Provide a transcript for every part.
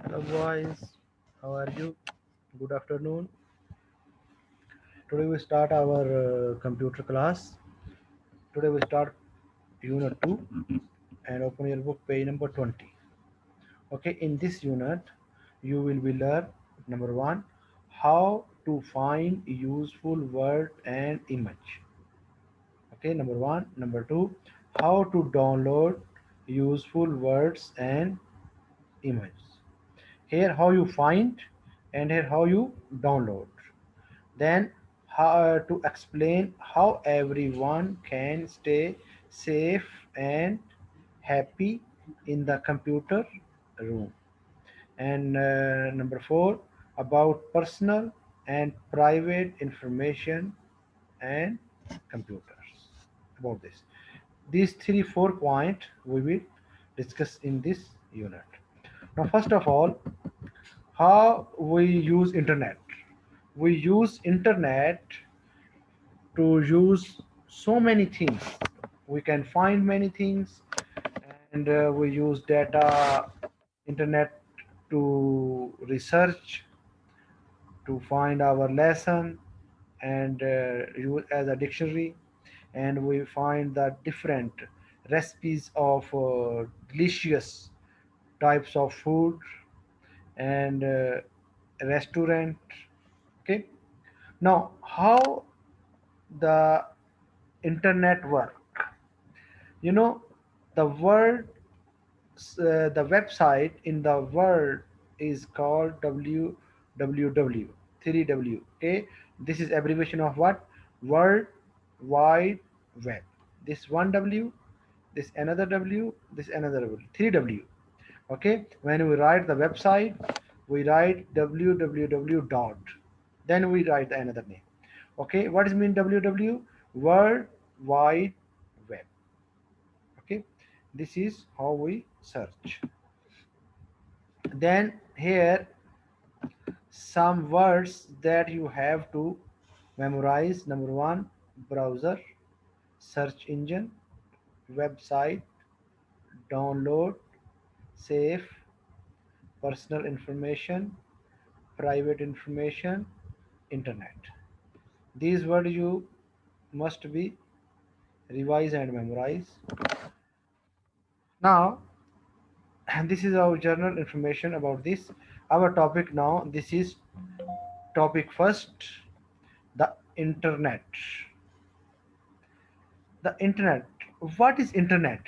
Hello boys, how are you? Good afternoon. Today we start our computer class. Today we start unit 2 and open your book page number 20. Okay, in this unit you will be learn number 1 how to find useful word and image. Okay, number 1, number 2 how to download useful words and images. Here how you find and here how you download. Then how to explain how everyone can stay safe and happy in the computer room. And number 4 about personal and private information and computers. About this, these 3 4 points we will discuss in this unit. Now first of all, how we use internet. We use internet to use so many things. We can find many things, and we use data internet to research, to find our lesson, and use as a dictionary. And we find the different recipes of delicious types of food and restaurant. Okay, now how the internet work. You know, the word, the website in the world is called www, 3W. Okay, this is abbreviation of what? World Wide Web. This one W, this another W, this another W, 3W. Okay, when we write the website, we write www dot, then we write another name. Okay, what does mean www? World Wide Web. Okay, this is how we search. Then here some words that you have to memorize. Number 1, browser, search engine, website, download, safe, personal information, private information, internet. These words you must be revise and memorize. Now, and this is our general information about this. Our topic now, this is topic first, the internet. The internet. What is internet?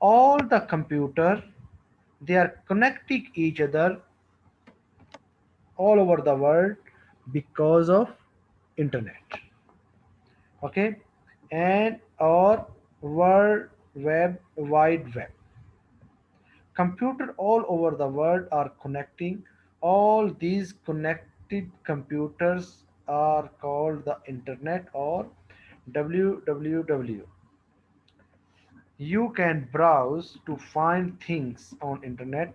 All the computer, they are connecting each other all over the world because of internet. Okay, and or world web, wide web. Computer all over the world are connecting. All these connected computers are called the internet or www. You can browse to find things on internet.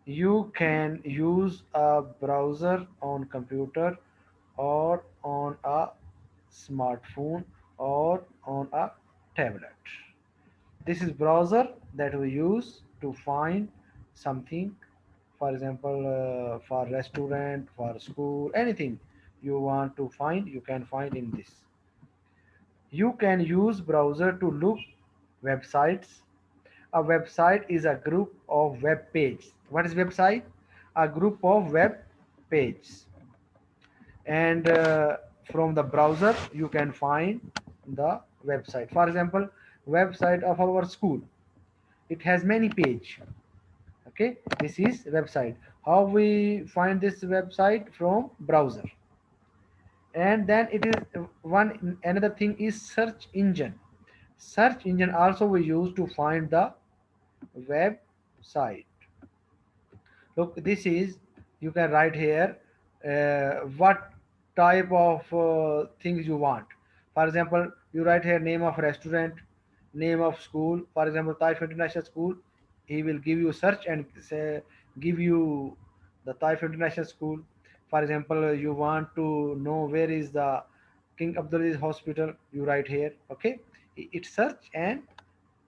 You can use a browser on computer or on a smartphone or on a tablet. This is browser that we use to find something. For example, for restaurant, for school, anything you want to find, you can find in this. You can use browser to look websites. A website is a group of web pages. What is website? A group of web pages. And from the browser you can find the website. For example, website of our school, it has many page. Okay, this is website. How we find this website? From browser. And then it is one another thing is search engine. Search engine also we use to find the website. Look, this is, you can write here what type of things you want. For example, you write here name of restaurant, name of school. For example, Taif International School, he will give you search and say, give you the Taif International School. For example, you want to know where is the King Abdulaziz Hospital, you write here. Okay, it search and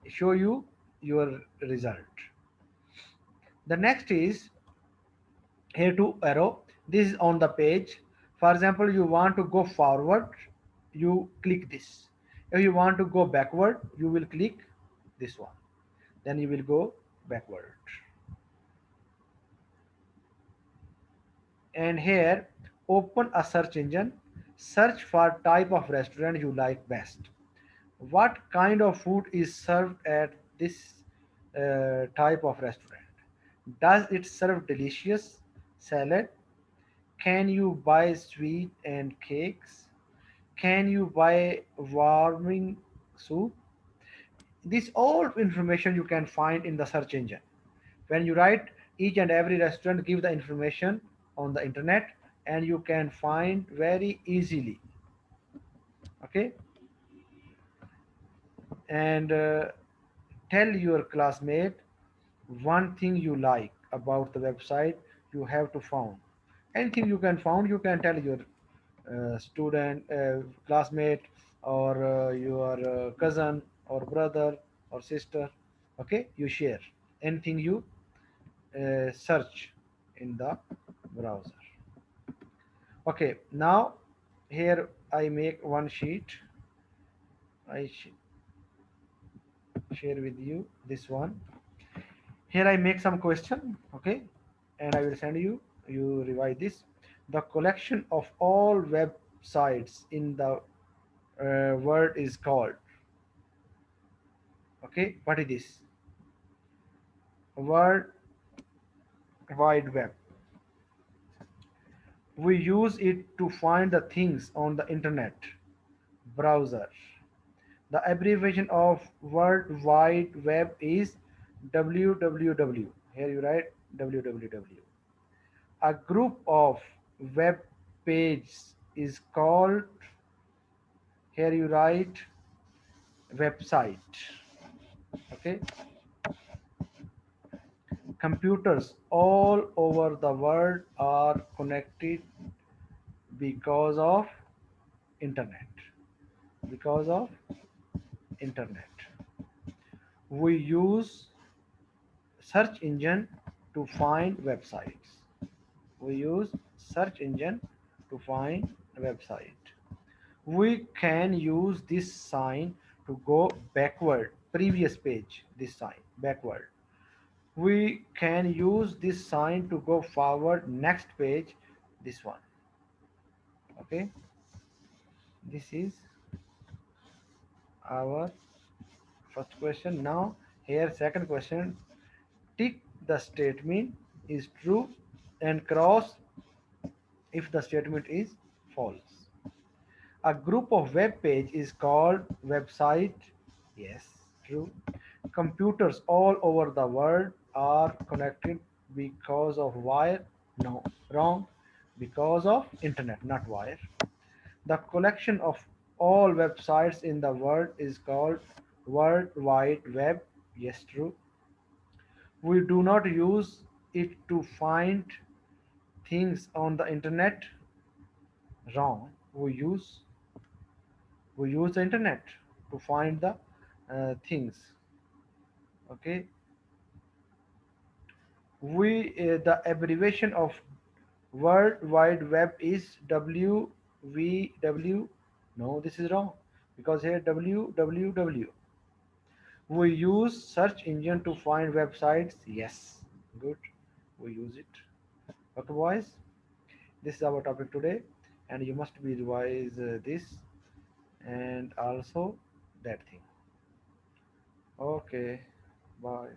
show you your result. The next is here two arrow, this is on the page. For example, you want to go forward, you click this. If you want to go backward, you will click this one, then you will go backward. And here open a search engine, search for type of restaurant you like best. What kind of food is served at this type of restaurant? Does it serve delicious salad? Can you buy sweet and cakes? Can you buy warming soup? This all information you can find in the search engine. When you write each and every restaurant, give the information on the internet, and you can find very easily. Okay, and tell your classmate one thing you like about the website you have to found. Anything you can found, you can tell your student, classmate, or your cousin or brother or sister. Okay, you share anything you search in the browser. Okay, now here I make one sheet. I share with you this one. Here I make some question, okay, and I will send you. You revise this. The collection of all websites in the world is called. Okay, what is this? World Wide Web. We use it to find the things on the internet browser. The abbreviation of World Wide Web is www. Here you write www. A group of web pages is called, here you write website. Okay, computers all over the world are connected because of internet. Because of internet, we use search engine to find websites. We use search engine to find a website. We can use this sign to go backward, previous page, this sign backward. We can use this sign to go forward, next page, this one. Okay, this is our first question. Now here second question, tick the statement is true and cross if the statement is false. A group of web page is called website. Yes, true. Computers all over the world are connected because of wire. No, wrong. Because of internet, not wire. The collection of all websites in the world is called World Wide Web. Yes, true. We do not use it to find things on the internet. Wrong. We use the internet to find the things. Okay, the abbreviation of World Wide Web is WWW. No, this is wrong, because here www. We use search engine to find websites. Yes, good, we use it. Okay, boys, this is our topic today, and you must be revise this and also that thing. Okay, bye.